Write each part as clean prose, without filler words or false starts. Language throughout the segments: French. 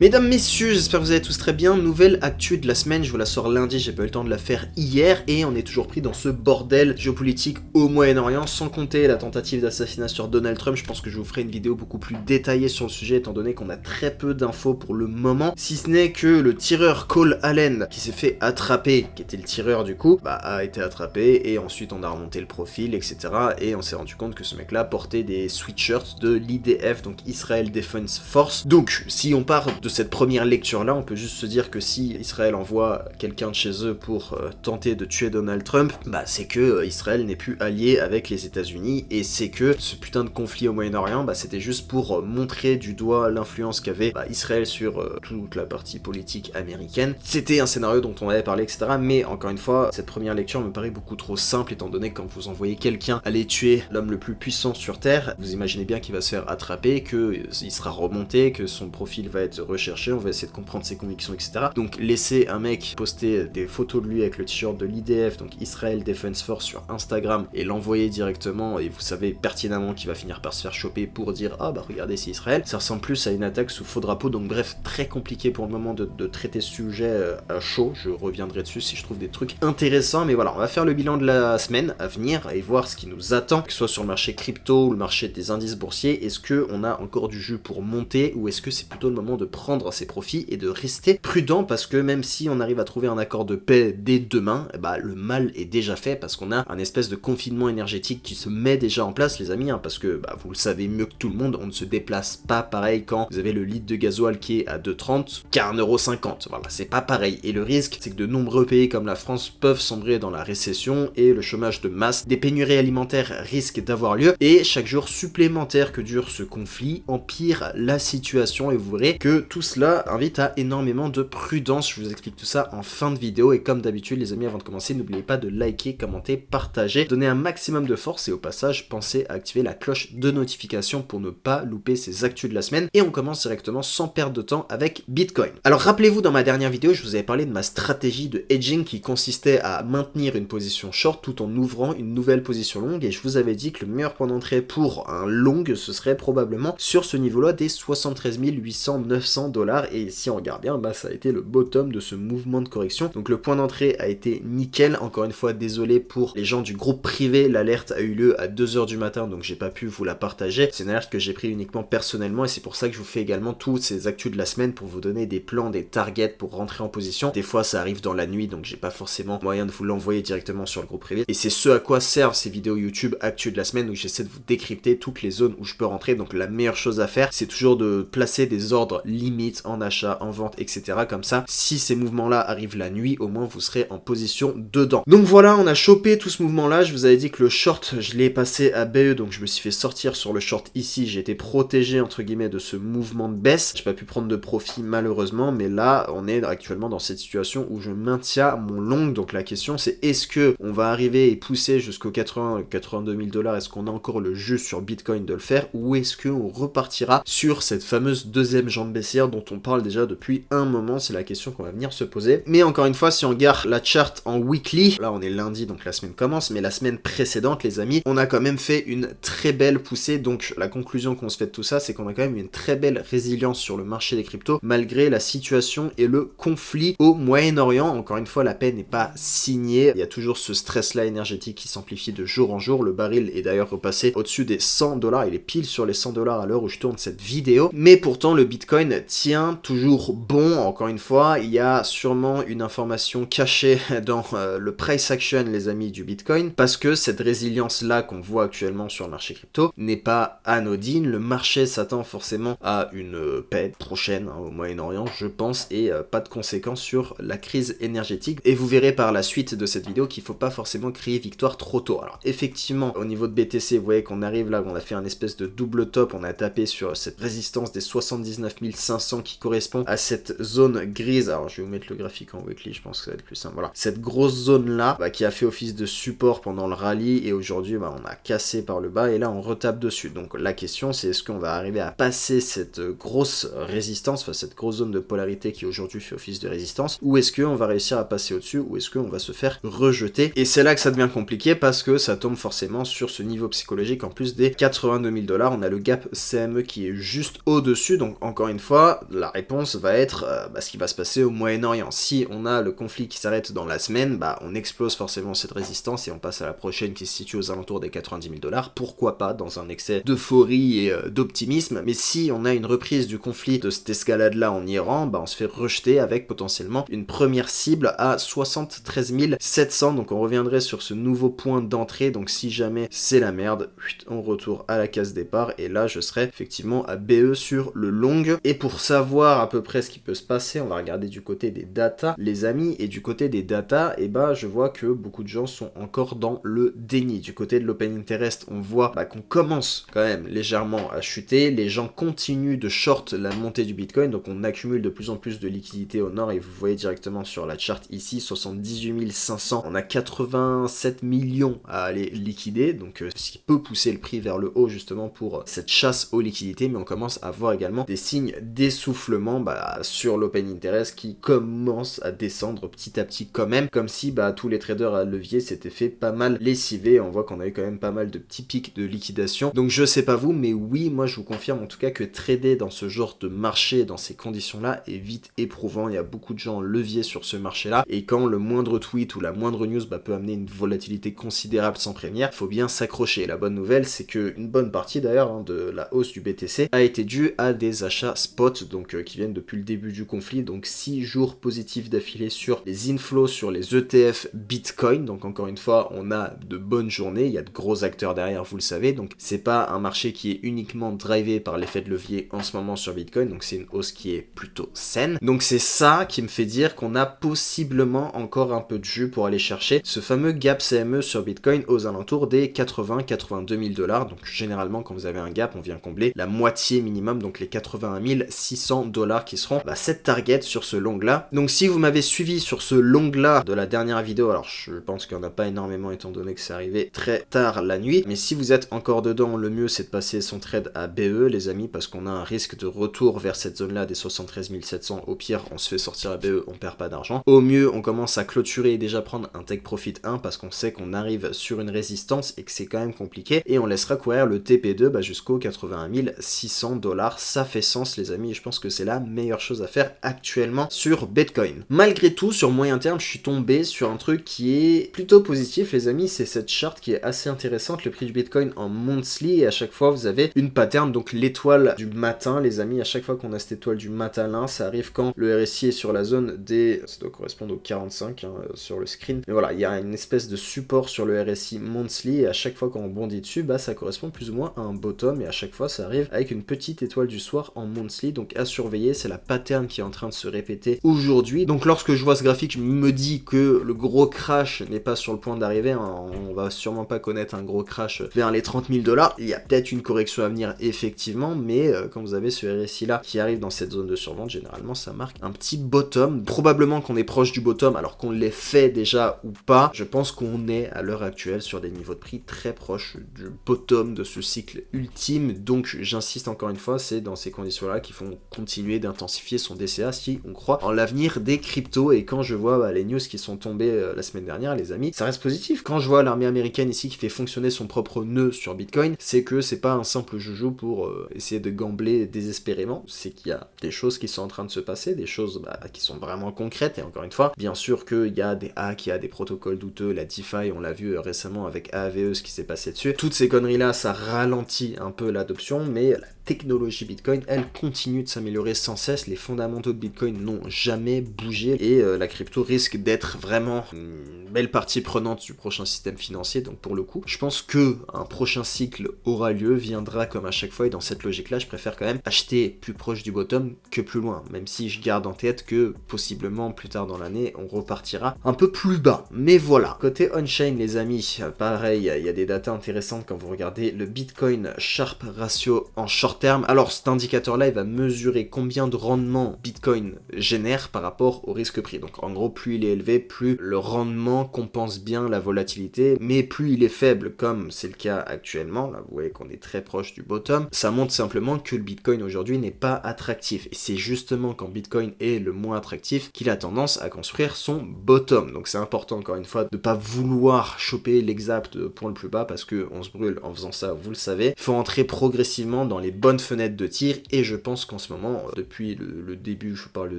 Mesdames, messieurs, j'espère que vous allez tous très bien. Nouvelle actu de la semaine, je vous la sors lundi, j'ai pas eu le temps de la faire hier, et on est toujours pris dans ce bordel géopolitique au Moyen-Orient, sans compter la tentative d'assassinat sur Donald Trump. Je pense que je vous ferai une vidéo beaucoup plus détaillée sur le sujet, étant donné qu'on a très peu d'infos pour le moment, si ce n'est que le tireur Cole Allen, qui s'est fait attraper, qui était le tireur du coup, a été attrapé, et ensuite on a remonté le profil, etc. Et on s'est rendu compte que ce mec-là portait des sweatshirts de l'IDF, donc Israel Defense Force. Donc, si on part de cette première lecture là, on peut juste se dire que si Israël envoie quelqu'un de chez eux pour tenter de tuer Donald Trump, c'est que Israël n'est plus allié avec les États-Unis, et c'est que ce putain de conflit au Moyen-Orient, c'était juste pour montrer du doigt l'influence qu'avait Israël sur toute la partie politique américaine. C'était un scénario dont on avait parlé, etc. Mais encore une fois, cette première lecture me paraît beaucoup trop simple, étant donné que quand vous envoyez quelqu'un aller tuer l'homme le plus puissant sur Terre, vous imaginez bien qu'il va se faire attraper, qu'il sera remonté, que son profil va être recherché, on va essayer de comprendre ses convictions, etc. Donc laisser un mec poster des photos de lui avec le t-shirt de l'IDF, donc Israel Defense Force, sur Instagram, et l'envoyer directement, et vous savez pertinemment qu'il va finir par se faire choper pour dire « Ah regardez, c'est Israël », ça ressemble plus à une attaque sous faux drapeau. Donc bref, très compliqué pour le moment de traiter ce sujet à chaud. Je reviendrai dessus si je trouve des trucs intéressants, mais voilà, on va faire le bilan de la semaine à venir et voir ce qui nous attend, que ce soit sur le marché crypto ou le marché des indices boursiers. Est-ce qu'on a encore du jus pour monter, ou est-ce que c'est plutôt le moment de prendre ses profits et de rester prudent, parce que même si on arrive à trouver un accord de paix dès demain, le mal est déjà fait, parce qu'on a un espèce de confinement énergétique qui se met déjà en place, les amis, parce que vous le savez mieux que tout le monde, on ne se déplace pas pareil quand vous avez le litre de gasoil qui est à 2,30 qu'à 1,50€. Voilà, c'est pas pareil. Et le risque, c'est que de nombreux pays comme la France peuvent sombrer dans la récession et le chômage de masse. Des pénuries alimentaires risquent d'avoir lieu, et chaque jour supplémentaire que dure ce conflit empire la situation, et vous verrez que tout cela invite à énormément de prudence. Je vous explique tout ça en fin de vidéo, et comme d'habitude les amis, avant de commencer, n'oubliez pas de liker, commenter, partager, donner un maximum de force, et au passage pensez à activer la cloche de notification pour ne pas louper ces actus de la semaine. Et on commence directement sans perdre de temps avec Bitcoin. Alors rappelez-vous, dans ma dernière vidéo je vous avais parlé de ma stratégie de hedging qui consistait à maintenir une position short tout en ouvrant une nouvelle position longue, et je vous avais dit que le meilleur point d'entrée pour un long, ce serait probablement sur ce niveau là des 73 800-900 $, et si on regarde bien, ça a été le bottom de ce mouvement de correction. Donc le point d'entrée a été nickel. Encore une fois, désolé pour les gens du groupe privé, l'alerte a eu lieu à 2h du matin, donc j'ai pas pu vous la partager. C'est une alerte que j'ai pris uniquement personnellement, et c'est pour ça que je vous fais également tous ces actus de la semaine pour vous donner des plans, des targets pour rentrer en position. Des fois ça arrive dans la nuit, donc j'ai pas forcément moyen de vous l'envoyer directement sur le groupe privé, et c'est ce à quoi servent ces vidéos YouTube actus de la semaine, où j'essaie de vous décrypter toutes les zones où je peux rentrer. Donc la meilleure chose à faire, c'est toujours de placer des ordres limites en achat, en vente, etc. Comme ça, si ces mouvements-là arrivent la nuit, au moins vous serez en position dedans. Donc voilà, on a chopé tout ce mouvement-là. Je vous avais dit que le short, je l'ai passé à BE, donc je me suis fait sortir sur le short ici. J'ai été protégé, entre guillemets, de ce mouvement de baisse. J'ai pas pu prendre de profit, malheureusement, mais là, on est actuellement dans cette situation où je maintiens mon long. Donc la question, c'est est-ce que on va arriver et pousser jusqu'aux 82 000 $? Est-ce qu'on a encore le jeu sur Bitcoin de le faire, ou est-ce qu'on repartira sur cette fameuse deuxième jambe baissière dont on parle déjà depuis un moment? C'est la question qu'on va venir se poser. Mais encore une fois, si on regarde la chart en weekly, là on est lundi, donc la semaine commence, mais la semaine précédente, les amis, on a quand même fait une très belle poussée. Donc la conclusion qu'on se fait de tout ça, c'est qu'on a quand même une très belle résilience sur le marché des cryptos, malgré la situation et le conflit au Moyen-Orient. Encore une fois, la paix n'est pas signée, il y a toujours ce stress-là énergétique qui s'amplifie de jour en jour. Le baril est d'ailleurs repassé au-dessus des 100 $, il est pile sur les 100 $ à l'heure où je tourne cette vidéo, mais pourtant le Bitcoin tient toujours bon. Encore une fois, il y a sûrement une information cachée dans le price action, les amis, du Bitcoin, parce que cette résilience là qu'on voit actuellement sur le marché crypto n'est pas anodine. Le marché s'attend forcément à une paix prochaine au Moyen-Orient, je pense, et pas de conséquences sur la crise énergétique. Et vous verrez par la suite de cette vidéo qu'il faut pas forcément crier victoire trop tôt. Alors effectivement, au niveau de BTC, vous voyez qu'on arrive là, on a fait un espèce de double top, on a tapé sur cette résistance des 79 500 qui correspond à cette zone grise. Alors je vais vous mettre le graphique en weekly, je pense que ça va être plus simple. Voilà, cette grosse zone là qui a fait office de support pendant le rallye, et aujourd'hui on a cassé par le bas, et là on retape dessus. Donc la question, c'est est-ce qu'on va arriver à passer cette grosse résistance, enfin cette grosse zone de polarité qui aujourd'hui fait office de résistance, ou est-ce qu'on va réussir à passer au-dessus, ou est-ce qu'on va se faire rejeter? Et c'est là que ça devient compliqué, parce que ça tombe forcément sur ce niveau psychologique en plus des 82 000 $. On a le gap CME qui est juste au-dessus, donc encore une fois, quoi? La réponse va être ce qui va se passer au Moyen-Orient. Si on a le conflit qui s'arrête dans la semaine, on explose forcément cette résistance et on passe à la prochaine qui se situe aux alentours des 90 000 $. Pourquoi pas dans un excès d'euphorie et d'optimisme, mais si on a une reprise du conflit de cette escalade-là en Iran, on se fait rejeter avec potentiellement une première cible à 73 700, donc on reviendrait sur ce nouveau point d'entrée, donc si jamais c'est la merde, on retourne à la case départ, et là je serai effectivement à BE sur le long. Et pour savoir à peu près ce qui peut se passer, on va regarder du côté des datas, les amis, et du côté des datas, je vois que beaucoup de gens sont encore dans le déni. Du côté de l'Open Interest, on voit qu'on commence quand même légèrement à chuter, les gens continuent de short la montée du Bitcoin, donc on accumule de plus en plus de liquidités au nord, et vous voyez directement sur la charte ici, 78 500, on a 87 millions à aller liquider, donc ce qui peut pousser le prix vers le haut justement pour cette chasse aux liquidités, mais on commence à voir également des signes d'essoufflement sur l'Open Interest qui commence à descendre petit à petit quand même, comme si tous les traders à levier s'étaient fait pas mal lessiver. On voit qu'on a eu quand même pas mal de petits pics de liquidation, donc je sais pas vous, mais oui, moi je vous confirme en tout cas que trader dans ce genre de marché, dans ces conditions là, est vite éprouvant. Il y a beaucoup de gens en levier sur ce marché là, et quand le moindre tweet ou la moindre news peut amener une volatilité considérable sans prévenir, il faut bien s'accrocher. La bonne nouvelle, c'est que une bonne partie d'ailleurs de la hausse du BTC a été due à des achats spot, donc qui viennent depuis le début du conflit, donc 6 jours positifs d'affilée sur les inflows, sur les ETF Bitcoin, donc encore une fois, on a de bonnes journées, il y a de gros acteurs derrière, vous le savez, donc c'est pas un marché qui est uniquement drivé par l'effet de levier en ce moment sur Bitcoin, donc c'est une hausse qui est plutôt saine, donc c'est ça qui me fait dire qu'on a possiblement encore un peu de jus pour aller chercher ce fameux gap CME sur Bitcoin aux alentours des 80-82 000 $, donc généralement quand vous avez un gap, on vient combler la moitié minimum, donc les 81 600 $ qui seront cette target sur ce long là. Donc si vous m'avez suivi sur ce long là de la dernière vidéo, alors je pense qu'il n'y en a pas énormément étant donné que c'est arrivé très tard la nuit, mais si vous êtes encore dedans, le mieux c'est de passer son trade à BE les amis, parce qu'on a un risque de retour vers cette zone là des 73 700, au pire on se fait sortir à BE, on perd pas d'argent, au mieux on commence à clôturer et déjà prendre un take profit 1 parce qu'on sait qu'on arrive sur une résistance et que c'est quand même compliqué, et on laissera courir le TP2 jusqu'aux 81 600 $, ça fait sens les amis, et je pense que c'est la meilleure chose à faire actuellement sur Bitcoin. Malgré tout, sur moyen terme, je suis tombé sur un truc qui est plutôt positif les amis, c'est cette charte qui est assez intéressante, le prix du Bitcoin en monthly, et à chaque fois vous avez une pattern, donc l'étoile du matin les amis, à chaque fois qu'on a cette étoile du matin là, ça arrive quand le RSI est sur la zone des, ça doit correspondre aux 45 sur le screen, mais voilà, il y a une espèce de support sur le RSI monthly, et à chaque fois qu'on bondit dessus, ça correspond plus ou moins à un bottom, et à chaque fois ça arrive avec une petite étoile du soir en monthly, donc à surveiller, c'est la pattern qui est en train de se répéter aujourd'hui. Donc lorsque je vois ce graphique, je me dis que le gros crash n'est pas sur le point d'arriver, on va sûrement pas connaître un gros crash vers les 30 000 $, il y a peut-être une correction à venir effectivement, mais quand vous avez ce RSI là qui arrive dans cette zone de survente, généralement ça marque un petit bottom, probablement qu'on est proche du bottom, alors qu'on l'ait fait déjà ou pas, je pense qu'on est à l'heure actuelle sur des niveaux de prix très proches du bottom de ce cycle ultime, donc j'insiste encore une fois, c'est dans ces conditions-là qu'il faut continuer d'intensifier son DCA si on croit en l'avenir des cryptos, et quand je vois les news qui sont tombées la semaine dernière, les amis, ça reste positif. Quand je vois l'armée américaine ici qui fait fonctionner son propre nœud sur Bitcoin, c'est que c'est pas un simple joujou pour essayer de gambler désespérément, c'est qu'il y a des choses qui sont en train de se passer, des choses qui sont vraiment concrètes, et encore une fois, bien sûr qu'il y a des hacks, il y a des protocoles douteux, la DeFi, on l'a vu récemment avec AAVE, ce qui s'est passé dessus, toutes ces conneries-là, ça ralentit un peu l'adoption, mais la technologie Bitcoin, elle continue de s'améliorer sans cesse, les fondamentaux de Bitcoin n'ont jamais bougé, et la crypto risque d'être vraiment une belle partie prenante du prochain système financier, donc pour le coup, je pense que un prochain cycle aura lieu, viendra comme à chaque fois, et dans cette logique-là, je préfère quand même acheter plus proche du bottom que plus loin, même si je garde en tête que possiblement plus tard dans l'année, on repartira un peu plus bas. Mais voilà, côté on-chain les amis, pareil, il y a des datas intéressantes quand vous regardez le Bitcoin Sharp Ratio en short terme. Alors cet indicateur-là, il va mesurer combien de rendement Bitcoin génère par rapport au risque pris. Donc en gros, plus il est élevé, plus le rendement compense bien la volatilité, mais plus il est faible, comme c'est le cas actuellement, là vous voyez qu'on est très proche du bottom, ça montre simplement que le Bitcoin aujourd'hui n'est pas attractif. Et c'est justement quand Bitcoin est le moins attractif qu'il a tendance à construire son bottom. Donc c'est important encore une fois de pas vouloir choper l'exact point le plus bas parce que on se brûle en faisant ça, vous le savez. Il faut entrer progressivement dans les bonnes fenêtres de tir, et je pense qu'en ce moment, depuis le début, je parle de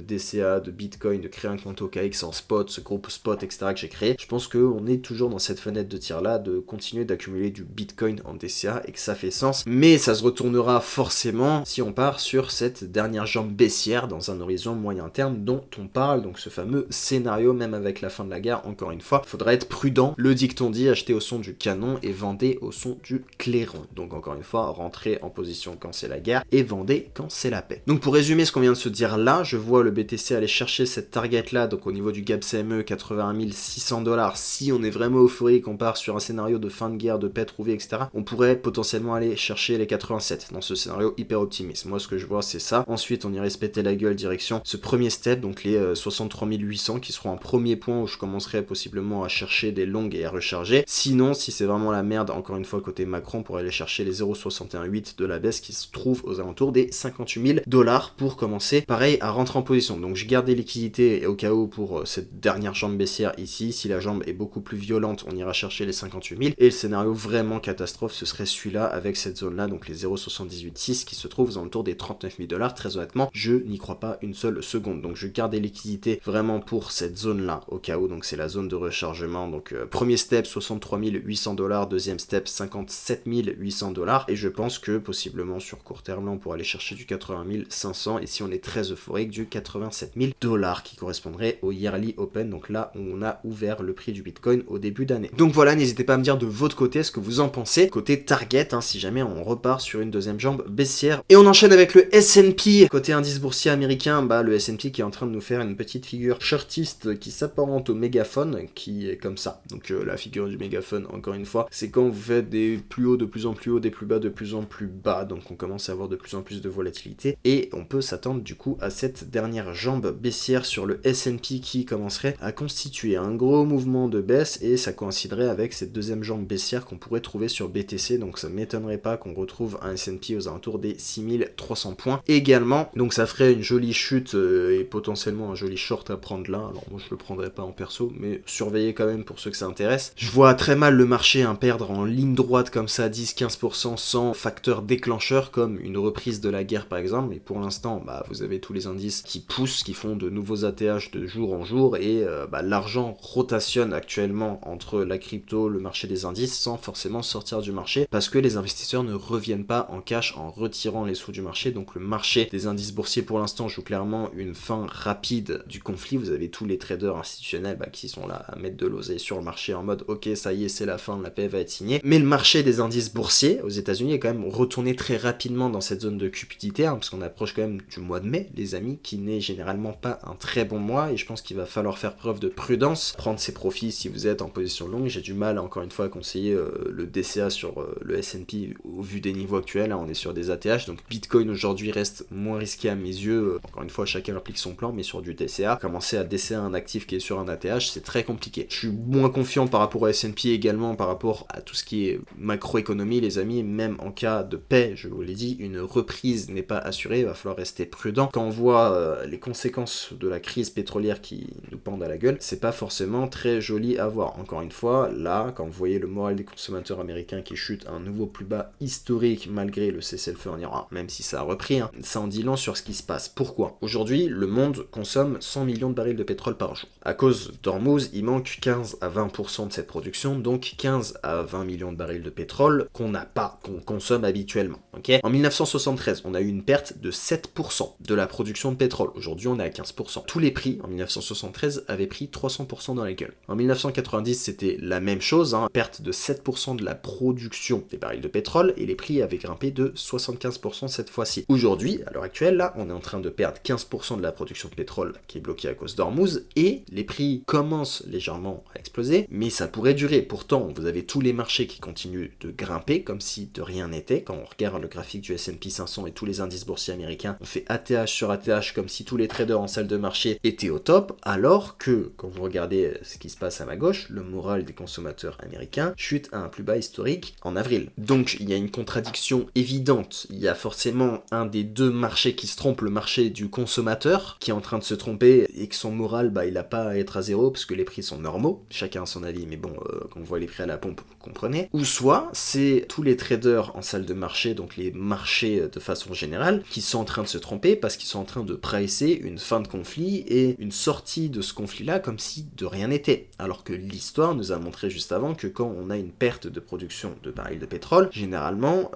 DCA, de Bitcoin, de créer un compte OKX en spot, ce groupe spot, etc. que j'ai créé, je pense qu'on est toujours dans cette fenêtre de tir là, de continuer d'accumuler du Bitcoin en DCA, et que ça fait sens, mais ça se retournera forcément si on part sur cette dernière jambe baissière dans un horizon moyen terme dont on parle, donc ce fameux scénario, même avec la fin de la guerre, encore une fois, faudra être prudent, le dicton dit, acheter au son du canon et vendez au son du clairon, donc encore une fois, rentrer en position quand c'est la guerre, et vendez quand c'est la paix. Donc pour résumer ce qu'on vient de se dire là, je vois le BTC aller chercher cette target là, donc au niveau du gap CME, 81 600 $, si on est vraiment euphorique, on part sur un scénario de fin de guerre, de paix trouvée, etc., on pourrait potentiellement aller chercher les 87 dans ce scénario hyper optimiste. Moi ce que je vois c'est ça. Ensuite on irait se péter la gueule direction ce premier step, donc les 63 800 qui seront un premier point où je commencerai possiblement à chercher des longues et à recharger. Sinon si c'est vraiment la merde, encore une fois côté Macron, on pourrait aller chercher les 0,618 de la baisse qui se trouve aux alentours des 58 000 $ pour commencer pareil à rentrer en position. Donc je garde des liquidités au cas où pour cette dernière jambe baissière ici. Si la jambe est beaucoup plus violente, on ira chercher les 58 000, et le scénario vraiment catastrophe ce serait celui-là avec cette zone là, donc les 0,786 qui se trouvent aux alentours des 39 000 $. Très honnêtement je n'y crois pas une seule seconde, donc je garde des liquidités vraiment pour cette zone là au cas où, donc c'est la zone de rechargement. Donc premier step 63 800 $, deuxième step 57 800 $, et je pense que possiblement sur court terme là on pourrait aller chercher du 80 500, et si on est très euphorique du 87 000 $ qui correspondrait au yearly open, donc là on a ouvert le prix du Bitcoin au début d'année. Donc voilà, n'hésitez pas à me dire de votre côté ce que vous en pensez côté target, si jamais on repart sur une deuxième jambe baissière. Et on enchaîne avec le S&P côté indice boursier américain, le S&P qui est en train de nous faire une petite figure shortiste qui s'apparente au mégaphone, qui est comme ça. Donc la figure du mégaphone, encore une fois, c'est quand vous faites des plus hauts de plus en plus hauts, des plus bas de plus en plus bas, donc on commence à avoir de plus en plus de volatilité, et on peut s'attendre du coup à cette dernière jambe baissière sur le S&P qui commencerait à constituer un gros mouvement de baisse, et ça coïnciderait avec cette deuxième jambe baissière qu'on pourrait trouver sur BTC, donc ça m'étonnerait pas qu'on retrouve un S&P aux alentours des 6300 points également, donc ça ferait une jolie chute et potentiellement un joli short à prendre là. Alors moi je le prendrais pas en perso, mais surveillez quand même pour ceux que ça intéresse. Je vois très mal le marché perdre en ligne droite comme ça 10-15% sans facteur déclencheur comme une reprise de la guerre par exemple, et pour l'instant vous avez tous les indices qui poussent, qui font de nouveaux ATH de jour en jour, et l'argent rotationne actuellement entre la crypto, le marché des indices, sans forcément sortir du marché, parce que les investisseurs ne reviennent pas en cash en retirant les sous du marché. Donc le marché des indices boursiers pour l'instant joue clairement une fin rapide du conflit. Vous avez tous les traders institutionnels qui sont là à mettre de l'oseille sur le marché en mode ok ça y est c'est la fin, la paix va être signée, mais le marché des indices boursiers aux États-Unis est quand même retourné très rapidement dans cette zone de cupidité, parce qu'on approche quand même du mois de mai les amis, qui n'est généralement pas un très bon mois, et je pense qu'il va falloir faire preuve de prudence, prendre ses profits si vous êtes en position longue. J'ai du mal encore une fois à conseiller le DCA sur le S&P au vu des niveaux actuels, on est sur des ATH, donc Bitcoin aujourd'hui reste moins risqué à mes yeux, encore une fois chacun applique son plan, mais sur du DCA, commencer à DCA un actif qui est sur un ATH c'est très compliqué. Je suis moins confiant par rapport au S&P également, par rapport à tout ce qui est macroéconomie les amis, même en cas de paix, je vous l'ai dit, une reprise n'est pas assurée, il va falloir rester prudent. Quand on voit les conséquences de la crise pétrolière qui nous pendent à la gueule, c'est pas forcément très joli à voir. Encore une fois, là, quand vous voyez le moral des consommateurs américains qui chute à un nouveau plus bas historique malgré le cessez-le-feu en Iran, même si ça a repris, ça en dit long sur ce qui se passe. Pourquoi ? Aujourd'hui, le monde consomme 100 millions de barils de pétrole par jour. À cause d'Hormuz, il manque 15 à 20% de cette production, donc 15 à 20 millions de barils de pétrole qu'on n'a pas, qu'on consomme habituellement. Okay, en 1973, on a eu une perte de 7% de la production de pétrole. Aujourd'hui, on est à 15%. Tous les prix, en 1973, avaient pris 300% dans la gueule. En 1990, c'était la même chose, perte de 7% de la production des barils de pétrole, et les prix avaient grimpé de 75% cette fois-ci. Aujourd'hui, à l'heure actuelle, là, on est en train de perdre 15% de la production de pétrole qui est bloquée à cause d'Hormuz, et les prix commencent légèrement à exploser, mais ça pourrait durer. Pourtant, vous avez tous les marchés qui continuent de grimper comme si de rien n'était. Quand on regarde le graphique du S&P 500 et tous les indices boursiers américains, on fait ATH sur ATH comme si tous les traders en salle de marché étaient au top, alors que quand vous regardez ce qui se passe à ma gauche, le moral des consommateurs américains chute à un plus bas historique en avril. Donc il y a une contradiction évidente, il y a forcément un des deux marchés qui se trompe, le marché du consommateur qui est en train de se tromper et que son moral il n'a pas à être à zéro parce que les prix sont normaux, chacun a son avis, mais bon, quand on voit les prix à la pompe, vous comprenez. Ou soit c'est tous les traders en salle de marché, donc les marchés de façon générale, qui sont en train de se tromper parce qu'ils sont en train de pricer une fin de conflit et une sortie de ce conflit-là comme si de rien n'était. Alors que l'histoire nous a montré juste avant que quand on a une perte de production de barils de pétrole, généralement,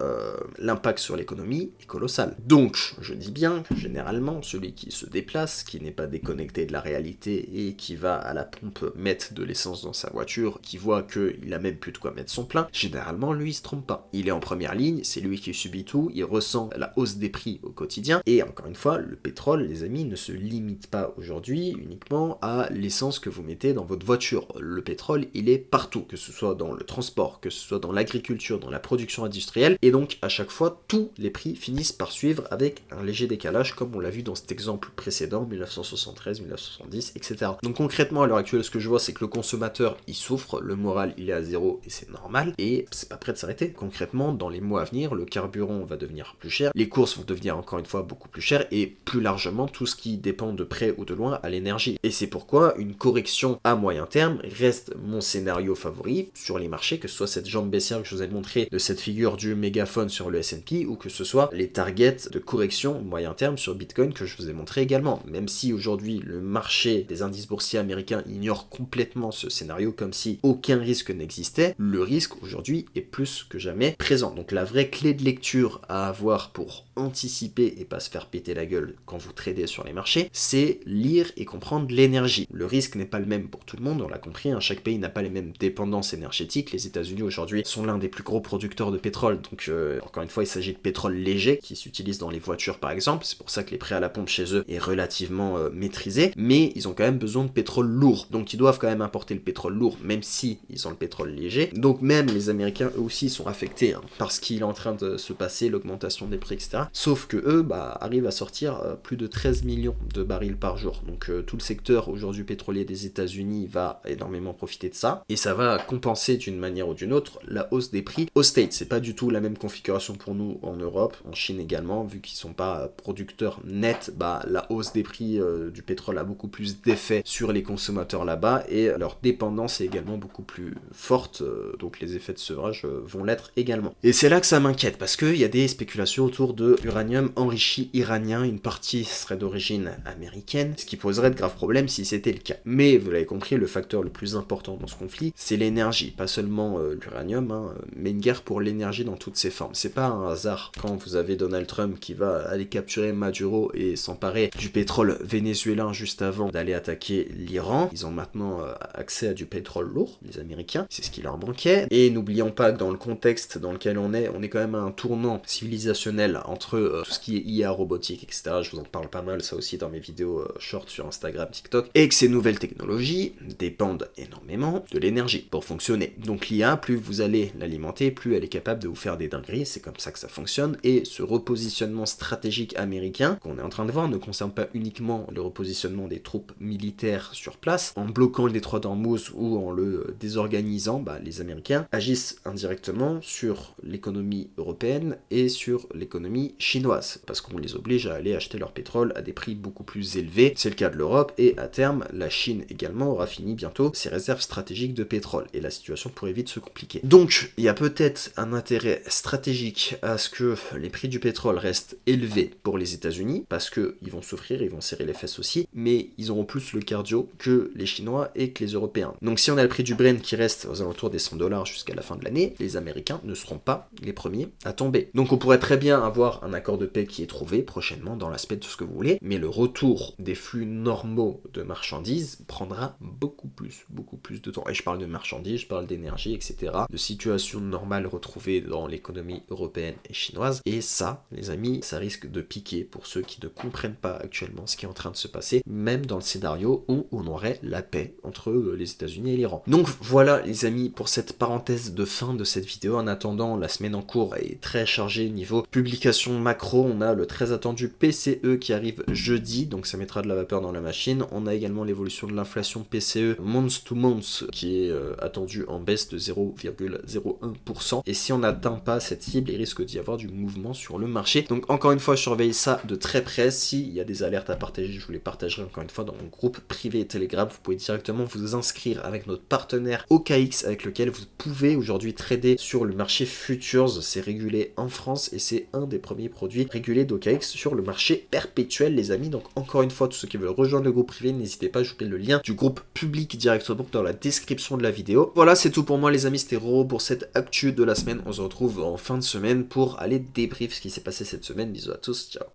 l'impact sur l'économie est colossal. Donc, je dis bien que généralement, celui qui se déplace, qui n'est pas déconnecté de la réalité et qui va à la pompe mettre de l'essence dans sa voiture, qui voit qu'il a même plus de quoi mettre son plein, généralement, lui, il se trompe pas. Il est en première ligne, c'est lui qui subit tout, il ressent la hausse des prix au quotidien, et encore une fois, le pétrole, les amis, ne se limite pas aujourd'hui uniquement à l'essence que vous mettez dans votre voiture. Le pétrole, il est partout, que ce soit dans le transport, que ce soit dans l'agriculture, dans la production industrielle, et donc à chaque fois, tous les prix finissent par suivre avec un léger décalage, comme on l'a vu dans cet exemple précédent, 1973, 1970, etc. Donc concrètement, à l'heure actuelle, ce que je vois, c'est que le consommateur, il souffre, le moral, il est à zéro, et c'est normal, et c'est pas prêt de s'arrêter. Concrètement, dans les mois à venir, le carburant va devenir plus cher, les courses vont devenir encore une fois beaucoup plus chères, et plus largement, tout ce qui dépend de près ou de loin à l'énergie. Et c'est pourquoi une correction à moyen terme reste mon scénario favori sur les marchés, que ce soit cette jambe baissière que je vous ai montré de cette figure du mégaphone sur le S&P, ou que ce soit les targets de correction moyen terme sur Bitcoin que je vous ai montré également. Même si aujourd'hui le marché des indices boursiers américains ignore complètement ce scénario comme si aucun risque n'existait, le risque aujourd'hui est plus que jamais présent. Donc la vraie clé de lecture à avoir pour anticiper et pas se faire péter la gueule quand vous tradez sur les marchés, c'est lire et comprendre l'énergie. Le risque n'est pas le même pour tout le monde, on l'a compris, hein, chaque pays n'a pas les mêmes dépendances énergétiques. Les États-Unis aujourd'hui sont l'un des plus gros producteurs de pétrole, donc encore une fois il s'agit de pétrole léger qui s'utilise dans les voitures par exemple, c'est pour ça que les prix à la pompe chez eux est relativement maîtrisé, mais ils ont quand même besoin de pétrole lourd, donc ils doivent quand même importer le pétrole lourd même si ils ont le pétrole léger. Donc même les Américains eux aussi sont affectés hein, par ce qui est en train de se passer, l'augmentation des prix, etc. Sauf que eux arrivent à sortir plus de 13 millions de barils par jour, donc tout le secteur aujourd'hui pétrolier des États-Unis va énormément profiter de ça, et ça va compenser d'une manière ou d'une autre la hausse des prix aux States. C'est pas du tout la même configuration pour nous en Europe, en Chine également, vu qu'ils sont pas producteurs nets, la hausse des prix du pétrole a beaucoup plus d'effet sur les consommateurs là-bas, et leur dépendance est également beaucoup plus forte, donc les effets de sevrage vont l'être également. Et c'est là que ça m'inquiète, parce qu'il y a des spéculations autour de l'uranium enrichi iranien, une partie serait d'origine américaine, ce qui poserait de graves problèmes si c'était le cas. Mais vous l'avez compris, le facteur le plus important dans ce conflit, c'est l'énergie, pas seulement l'uranium, mais une guerre pour l'énergie dans toutes ses formes. C'est pas un hasard quand vous avez Donald Trump qui va aller capturer Maduro et s'emparer du pétrole vénézuélien juste avant d'aller attaquer l'Iran. Ils ont maintenant accès à du pétrole lourd, les Américains, c'est ce qui leur manquait. Et n'oublions pas que dans le contexte dans lequel on est quand même à un tournant civilisationnel entre tout ce qui est IA, robotique, etc. Je vous en parle pas mal, ça aussi dans mes vidéos short sur Instagram, TikTok, et que ces nouvelles technologies dépendent énormément de l'énergie pour fonctionner. Donc l'IA, plus vous allez l'alimenter, plus elle est capable de vous faire des dingueries, c'est comme ça que ça fonctionne, et ce repositionnement stratégique américain qu'on est en train de voir ne concerne pas uniquement le repositionnement des troupes militaires sur place. En bloquant le détroit d'Ormuz ou en le désorganisant, les Américains agissent indirectement sur l'économie européenne et sur l'économie chinoise, parce qu'on les oblige à aller acheter leur pétrole à des prix beaucoup plus élevés. C'est le cas de l'Europe, et à terme, la Chine également aura fini bientôt ses réserves stratégiques de pétrole, et la situation pourrait vite se compliquer. Donc, il y a peut-être un intérêt stratégique à ce que les prix du pétrole restent élevés pour les États-Unis, parce qu'ils vont souffrir, ils vont serrer les fesses aussi, mais ils auront plus le cardio que les Chinois et que les Européens. Donc si on a le prix du Brent qui reste aux alentours des $100 jusqu'à la fin de l'année, les Américains ne seront pas les premiers à tomber. Donc on pourrait très bien avoir un accord de paix qui est trouvé prochainement dans l'aspect de tout ce que vous voulez, mais le retour des flux normaux de marchandises prendra beaucoup plus de temps. Et je parle de marchandises, je parle d'énergie, etc. De situation normale retrouvée dans l'économie européenne et chinoise. Et ça, les amis, ça risque de piquer pour ceux qui ne comprennent pas actuellement ce qui est en train de se passer, même dans le scénario où on aurait la paix entre les États-Unis et l'Iran. Donc voilà les amis pour cette parenthèse de fin de cette vidéo. En attendant, la semaine en cours est très chargée niveau publication macro. On a le très attendu PCE qui arrive jeudi, donc ça mettra de la vapeur dans la machine. On a également l'évolution de l'inflation PCE month to month qui est attendue en baisse de 0,01%. Et si on n'atteint pas cette cible, il risque d'y avoir du mouvement sur le marché. Donc encore une fois, je surveille ça de très près. S'il y a des alertes à partager, je vous les partagerai encore une fois dans mon groupe privé Telegram. Vous pouvez directement vous inscrire avec notre partenaire OKX avec lequel vous pouvez aujourd'hui trader sur le marché futures. C'est régulé en en France et c'est un des premiers produits régulés d'OKX sur le marché perpétuel les amis. Donc encore une fois, tous ceux qui veulent rejoindre le groupe privé, n'hésitez pas, je vous mets le lien du groupe public directement dans la description de la vidéo. Voilà, c'est tout pour moi les amis, c'était Roro pour cette actu de la semaine. On se retrouve en fin de semaine pour aller débrief ce qui s'est passé cette semaine. Bisous à tous, ciao.